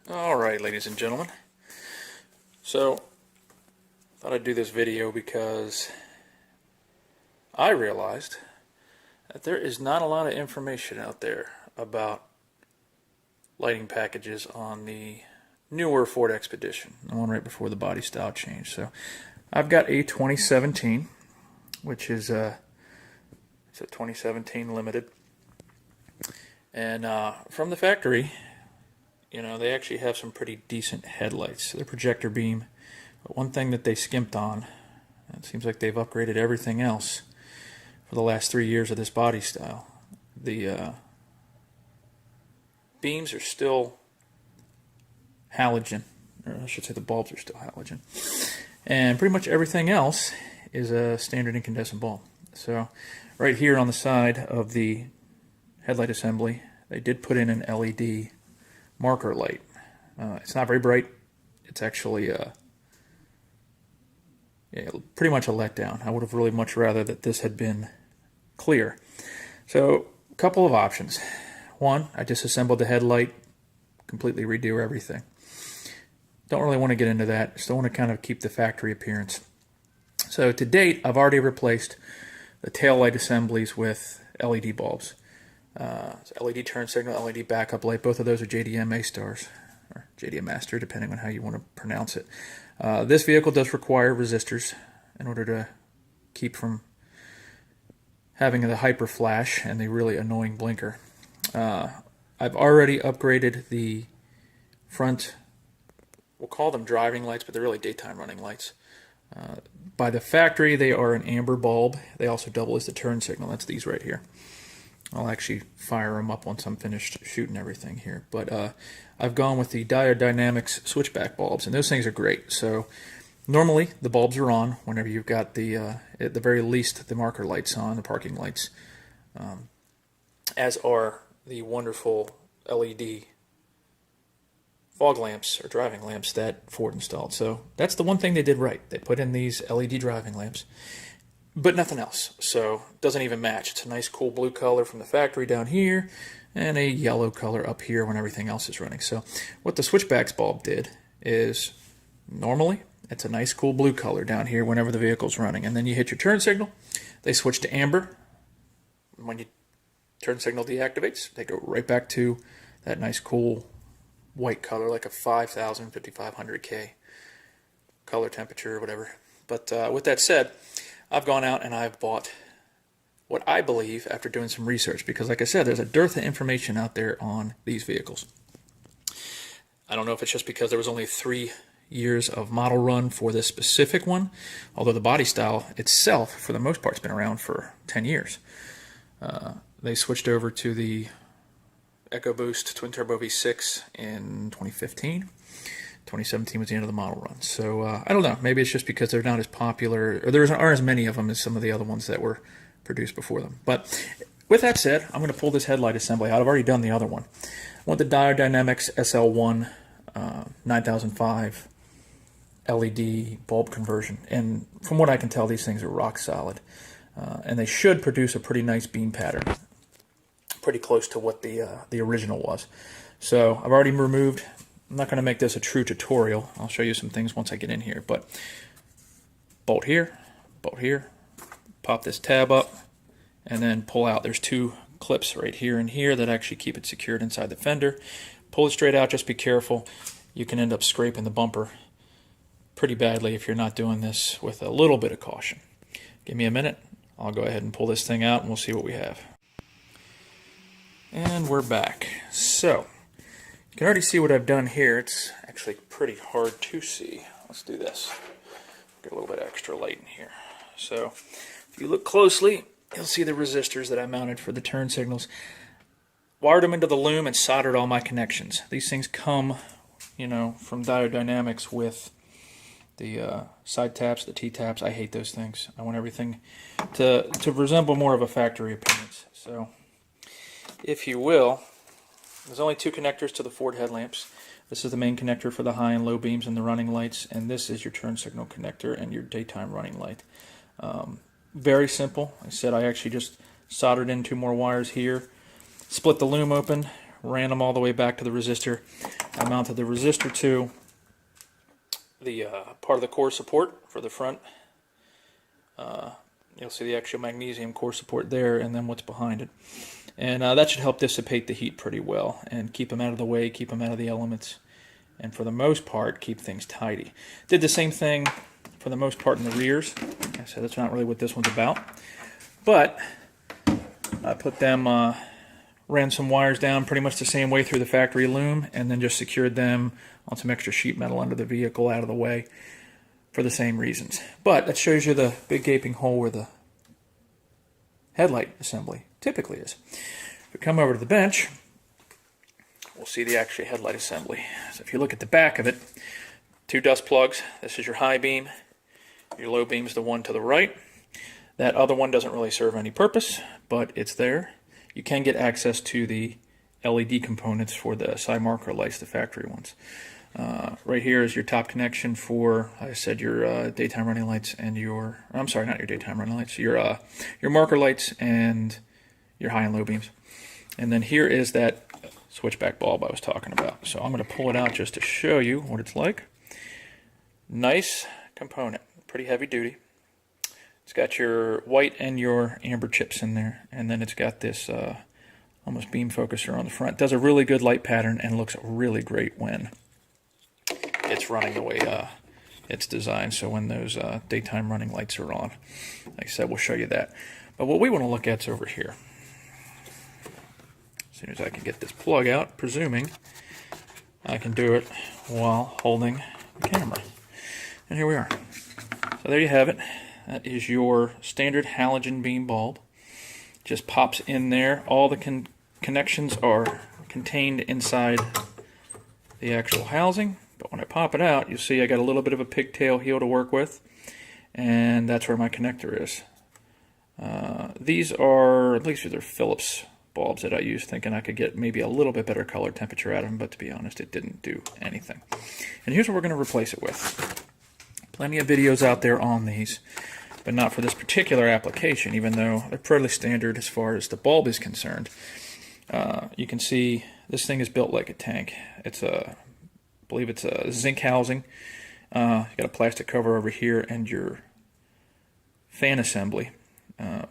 Alright, ladies and gentlemen, so thought I'd do this video because I realized that there is not a lot of information out there about lighting packages on the newer Ford Expedition, the one right before the body style change. So I've got a 2017, which is it's a 2017 Limited, and from the factory, you know, they actually have some pretty decent headlights. They're projector beam. But one thing that they skimped on, it seems like they've upgraded everything else for the last 3 years of this body style. The beams are still halogen, or I should say the bulbs are still halogen. And pretty much everything else is a standard incandescent bulb. So right here on the side of the headlight assembly, they did put in an LED marker light. It's not very bright. It's actually pretty much a letdown. I would have really much rather that this had been clear. So a couple of options. One, I disassembled the headlight, completely redo everything. Don't really want to get into that. Still want to kind of keep the factory appearance. So to date, I've already replaced the tail light assemblies with LED bulbs. LED turn signal, LED backup light. Both of those are JDM A-stars, or JDM Master, depending on how you want to pronounce it. This vehicle does require resistors in order to keep from having the hyper flash and the really annoying blinker. I've already upgraded the front, we'll call them driving lights, but they're really daytime running lights. By the factory, they are an amber bulb. They also double as the turn signal. That's these right here. I'll actually fire them up once I'm finished shooting everything here. But I've gone with the Diode Dynamics switchback bulbs, and those things are great. So normally the bulbs are on whenever you've got the, at the very least, the marker lights on, the parking lights, as are the wonderful LED fog lamps or driving lamps that Ford installed. So that's the one thing they did right. They put in these LED driving lamps, but nothing else. So it doesn't even match. It's a nice cool blue color from the factory down here and a yellow color up here when everything else is running. So what the switchbacks bulb did is normally it's a nice cool blue color down here whenever the vehicle's running, and then you hit your turn signal, they switch to amber. When you turn signal deactivates, they go right back to that nice cool white color, like a 5000, 5500K color temperature or whatever. But with that said, I've gone out and I've bought what I believe, after doing some research, because like I said, there's a dearth of information out there on these vehicles. I don't know if it's just because there was only 3 years of model run for this specific one, although the body style itself, for the most part, has been around for 10 years. They switched over to the EcoBoost Twin Turbo V6 in 2015. 2017 was the end of the model run. So I don't know. Maybe it's just because they're not as popular, or there aren't as many of them as some of the other ones that were produced before them. But with that said, I'm going to pull this headlight assembly out. I've already done the other one. I want the Diode Dynamics SL1 9005 LED bulb conversion. And from what I can tell, these things are rock solid. And they should produce a pretty nice beam pattern, pretty close to what the original was. So I've already removed. I'm not going to make this a true tutorial. I'll show you some things once I get in here. But bolt here, pop this tab up, and then pull out. There's 2 clips right here and here that actually keep it secured inside the fender. Pull it straight out. Just be careful. You can end up scraping the bumper pretty badly if you're not doing this with a little bit of caution. Give me a minute. I'll go ahead and pull this thing out and we'll see what we have. And we're back. So you can already see what I've done here. It's actually pretty hard to see. Let's do this. Get a little bit extra light in here. So if you look closely, you'll see the resistors that I mounted for the turn signals. Wired them into the loom and soldered all my connections. These things come, you know, from Diode Dynamics with the side taps, the T-taps. I hate those things. I want everything to resemble more of a factory appearance. So if you will, there's only 2 connectors to the Ford headlamps. This is the main connector for the high and low beams and the running lights, and this is your turn signal connector and your daytime running light. Very simple. Like I said, I actually just soldered in 2 more wires here, split the loom open, ran them all the way back to the resistor, I mounted the resistor to the part of the core support for the front. You'll see the actual magnesium core support there, and then what's behind it. And that should help dissipate the heat pretty well and keep them out of the way, keep them out of the elements, and for the most part, keep things tidy. Did the same thing for the most part in the rears. Like I said, that's not really what this one's about. But I put them, ran some wires down pretty much the same way through the factory loom, and then just secured them on some extra sheet metal under the vehicle out of the way for the same reasons. But that shows you the big gaping hole where the headlight assembly typically is. If we come over to the bench, we'll see the actual headlight assembly. So if you look at the back of it, 2 dust plugs. This is your high beam. Your low beam is the one to the right. That other one doesn't really serve any purpose, but it's there. You can get access to the LED components for the side marker lights, the factory ones. Right here is your top connection for, like I said, your daytime running lights and your, I'm sorry, not your daytime running lights, your marker lights and your high and low beams. And then here is that switchback bulb I was talking about. So I'm going to pull it out just to show you what it's like. Nice component, pretty heavy duty. It's got your white and your amber chips in there, and then it's got this almost beam focuser on the front. It does a really good light pattern and looks really great when it's running the way it's designed, so when those daytime running lights are on. Like I said, we'll show you that. But what we want to look at is over here. As soon as I can get this plug out, presuming I can do it while holding the camera. And here we are. So there you have it. That is your standard halogen beam bulb. Just pops in there. All the connections are contained inside the actual housing. But when I pop it out, you'll see I got a little bit of a pigtail heel to work with. And that's where my connector is. These are, at least these are Phillips bulbs that I used, thinking I could get maybe a little bit better color temperature out of them. But to be honest, it didn't do anything. And here's what we're going to replace it with. Plenty of videos out there on these, but not for this particular application, even though they're pretty standard as far as the bulb is concerned. You can see this thing is built like a tank. It's I believe it's a zinc housing. You got a plastic cover over here and your fan assembly. A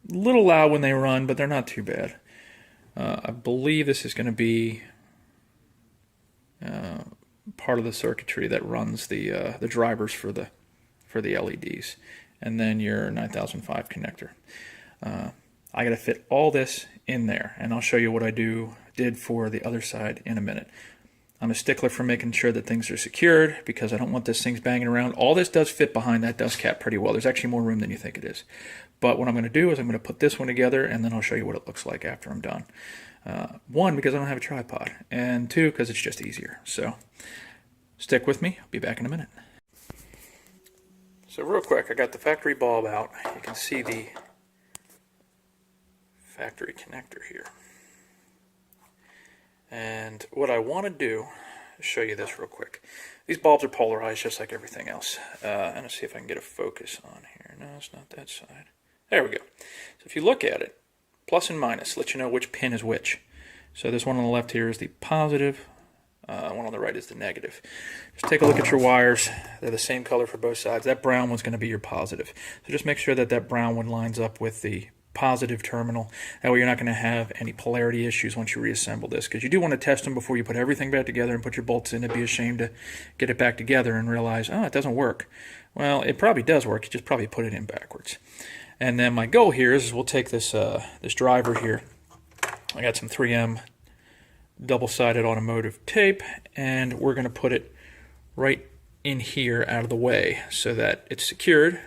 little loud when they run, but they're not too bad. I believe this is going to be part of the circuitry that runs the drivers for the LEDs, and then your 9005 connector. I got to fit all this in there, and I'll show you what I did for the other side in a minute. I'm a stickler for making sure that things are secured because I don't want this thing banging around. All this does fit behind that dust cap pretty well. There's actually more room than you think it is. But what I'm going to do is I'm going to put this one together, and then I'll show you what it looks like after I'm done. One, because I don't have a tripod, and two, because it's just easier. So stick with me. I'll be back in a minute. So real quick, I got the factory bulb out. You can see the factory connector here. And what I want to do is show you this real quick. These bulbs are polarized just like everything else. And let's see if I can get a focus on here. No, it's not that side. There we go. So if you look at it, plus and minus let you know which pin is which. So this one on the left here is the positive. One on the right is the negative. Just take a look at your wires. They're the same color for both sides. That brown one's going to be your positive. So just make sure that that brown one lines up with the positive terminal. That way you're not going to have any polarity issues once you reassemble this, because you do want to test them before you put everything back together and put your bolts in and be ashamed to get it back together and realize, oh, it doesn't work. Well, it probably does work. You just probably put it in backwards. And then my goal here is we'll take this this driver here. I got some 3M double-sided automotive tape, and we're going to put it right in here out of the way so that it's secured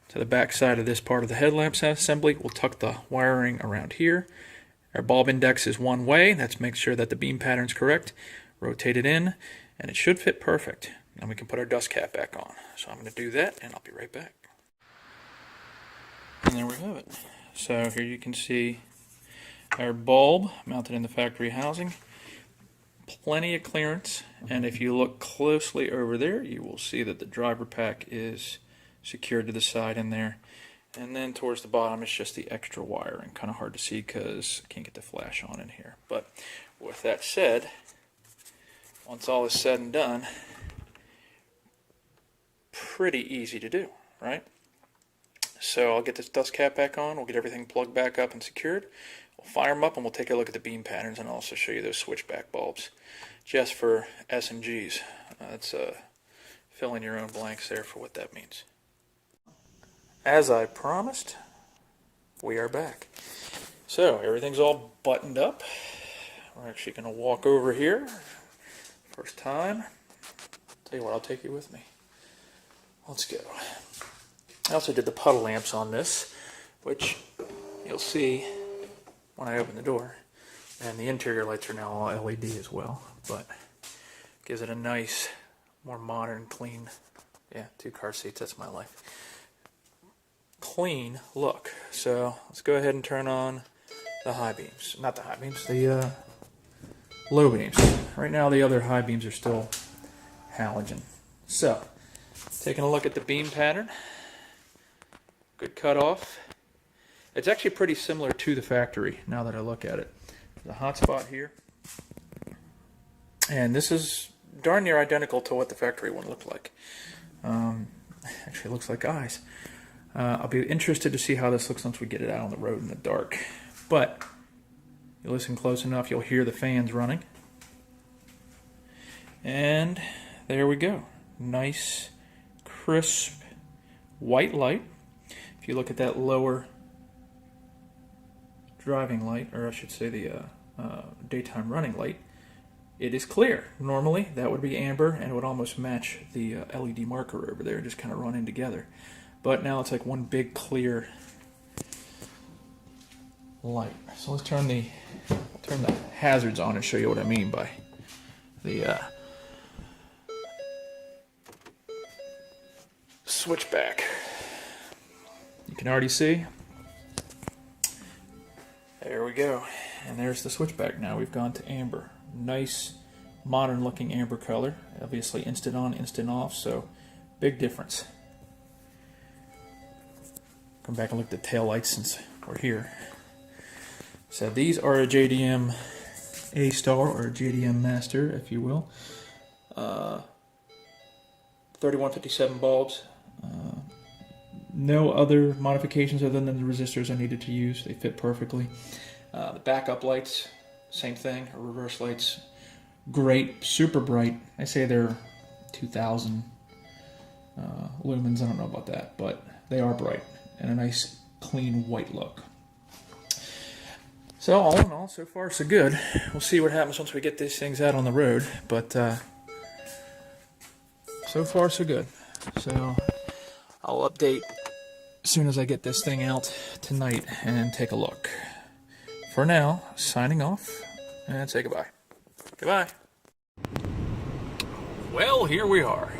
to the back side of this part of the headlamp assembly. We'll tuck the wiring around here. Our bulb index is one way. That's make sure that the beam pattern's correct. Rotate it in, and it should fit perfect. And we can put our dust cap back on. So I'm going to do that, and I'll be right back. And there we have it. So here you can see our bulb mounted in the factory housing. Plenty of clearance, and if you look closely over there, you will see that the driver pack is secured to the side in there. And then towards the bottom, it's just the extra wiring. Kind of hard to see because I can't get the flash on in here. But with that said, once all is said and done, pretty easy to do, right? So I'll get this dust cap back on, we'll get everything plugged back up and secured, we'll fire them up, and we'll take a look at the beam patterns, and I'll also show you those switchback bulbs, just for S and G's. That's fill in your own blanks there for what that means. As I promised, we are back. So everything's all buttoned up. We're actually going to walk over here. First time. Tell you what, I'll take you with me. Let's go. I also did the puddle lamps on this, which you'll see when I open the door. And the interior lights are now all LED as well, but gives it a nice, more modern, clean, yeah, 2 car seats, that's my life, clean look. So let's go ahead and turn on the high beams. Not the high beams, the low beams. Right now the other high beams are still halogen. So, taking a look at the beam pattern. Good cutoff. It's actually pretty similar to the factory now that I look at it. There's a hot spot here. And this is darn near identical to what the factory one looked like. Actually, it looks like eyes. I'll be interested to see how this looks once we get it out on the road in the dark. But, you listen close enough, you'll hear the fans running. And there we go. Nice, crisp, white light. If you look at that lower driving light, or I should say the daytime running light, it is clear. Normally, that would be amber, and it would almost match the LED marker over there, and just kind of run in together. But now it's like one big clear light. So let's turn the hazards on and show you what I mean by the switchback. You can already see. There we go. And there's the switchback now. We've gone to amber. Nice, modern looking amber color. Obviously instant on, instant off, so big difference. Come back and look at the tail lights since we're here. So these are a JDM A-Star, or a JDM Master, if you will. 3157 bulbs. No other modifications other than the resistors I needed to use. They fit perfectly. The backup lights, same thing. Reverse lights, great, super bright. I say they're 2000 lumens. I don't know about that, but they are bright and a nice, clean white look. So all in all, so far so good. We'll see what happens once we get these things out on the road, but so far so good. So I'll update as soon as I get this thing out tonight and take a look. For now, signing off, and say goodbye. Goodbye. Well, here we are.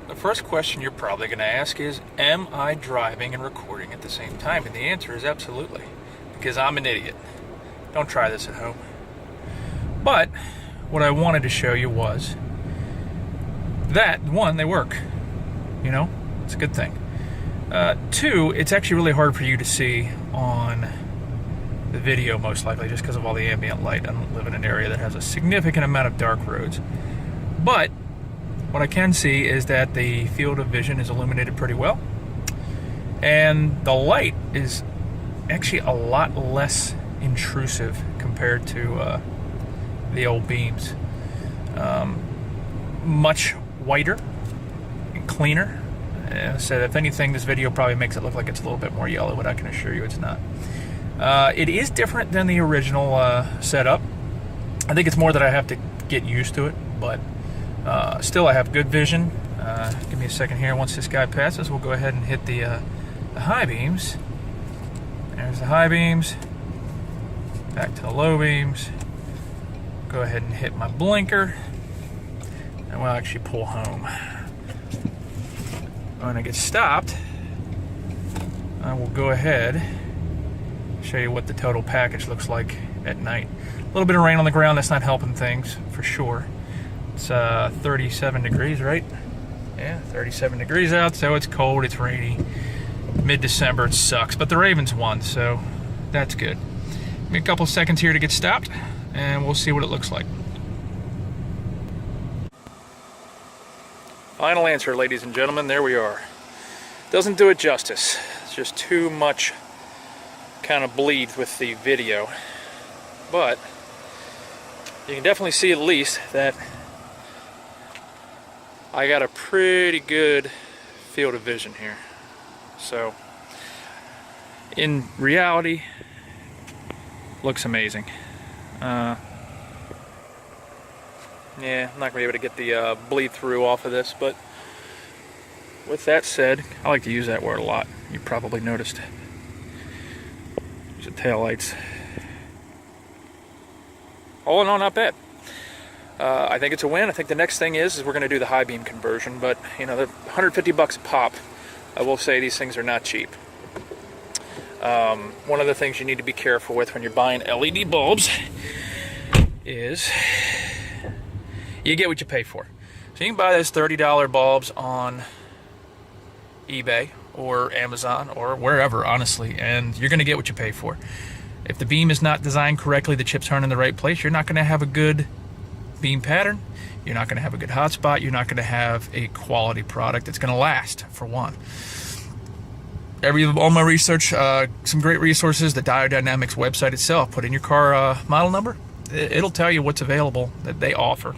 The first question you're probably going to ask is, am I driving and recording at the same time? And the answer is absolutely, because I'm an idiot. Don't try this at home. But what I wanted to show you was that, one, they work. You know, it's a good thing. Two, it's actually really hard for you to see on the video, most likely, just because of all the ambient light. I don't live in an area that has a significant amount of dark roads. But what I can see is that the field of vision is illuminated pretty well. And the light is actually a lot less intrusive compared to the old beams. Much whiter and cleaner. So if anything, this video probably makes it look like it's a little bit more yellow, but I can assure you it's not. It is different than the original setup. I think it's more that I have to get used to it, but still I have good vision. Give me a second here. Once this guy passes, we'll go ahead and hit the high beams. There's the high beams. Back to the low beams. Go ahead and hit my blinker, and we'll actually pull home. When I get stopped, I will go ahead and show you what the total package looks like at night. A little bit of rain on the ground, that's not helping things for sure. It's 37 degrees, right? Yeah, 37 degrees out, so it's cold, it's rainy. Mid-December, it sucks, but the Ravens won, so that's good. Give me a couple seconds here to get stopped, and we'll see what it looks like. Final answer, ladies and gentlemen, there we are. Doesn't do it justice. It's just too much kind of bleed with the video. But you can definitely see at least that I got a pretty good field of vision here. So, in reality, looks amazing. Yeah, I'm not going to be able to get the bleed through off of this, but with that said, I like to use that word a lot. You probably noticed. There's the taillights. All in all, not bad. I think it's a win. I think the next thing is we're going to do the high beam conversion, but you know, they're 150 bucks a pop. I will say these things are not cheap. One of the things you need to be careful with when you're buying LED bulbs is you get what you pay for. So you can buy those $30 bulbs on eBay or Amazon or wherever, honestly, and you're going to get what you pay for. If the beam is not designed correctly, the chips aren't in the right place, you're not going to have a good beam pattern, you're not going to have a good hotspot, you're not going to have a quality product that's going to last, for one. All my research, some great resources, the Diodynamics website itself, put in your car model number, it'll tell you what's available that they offer.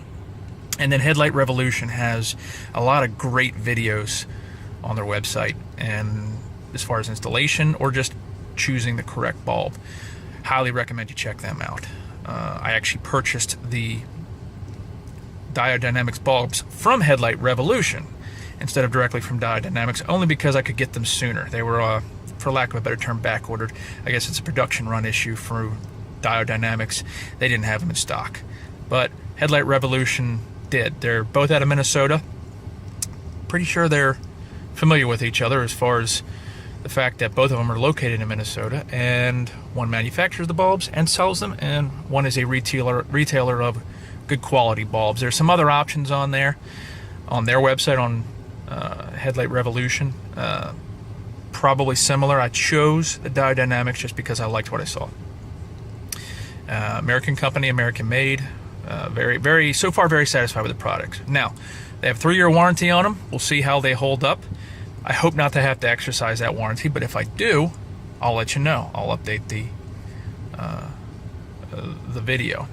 And then Headlight Revolution has a lot of great videos on their website, and as far as installation or just choosing the correct bulb, highly recommend you check them out. I actually purchased the Diodynamics bulbs from Headlight Revolution instead of directly from Diodynamics, only because I could get them sooner. They were, for lack of a better term, back ordered. I guess it's a production run issue for Diodynamics. They didn't have them in stock, but Headlight Revolution did. They're both out of Minnesota. Pretty sure they're familiar with each other as far as the fact that both of them are located in Minnesota, and one manufactures the bulbs and sells them, and one is a retailer of good quality bulbs. There's some other options on there, on their website, on Headlight Revolution. Probably similar. I chose the Diodynamics just because I liked what I saw. American company, American made. So far very satisfied with the products. Now, they have 3-year warranty on them. We'll see how they hold up. I hope not to have to exercise that warranty, but if I do, I'll let you know. I'll update the video.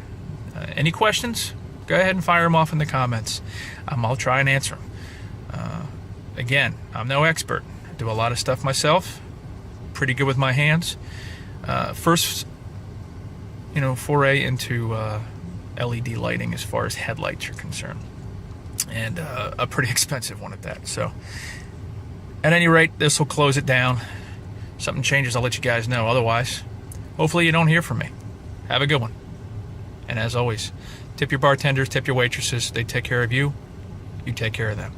Any questions? Go ahead and fire them off in the comments. I'll try and answer them. Again, I'm no expert. I do a lot of stuff myself. Pretty good with my hands. First, foray into LED lighting as far as headlights are concerned, and a pretty expensive one at that. So, at any rate, this will close it down. Something changes, I'll let you guys know. Otherwise, hopefully you don't hear from me. Have a good one. And as always, tip your bartenders, tip your waitresses. They take care of you. You take care of them.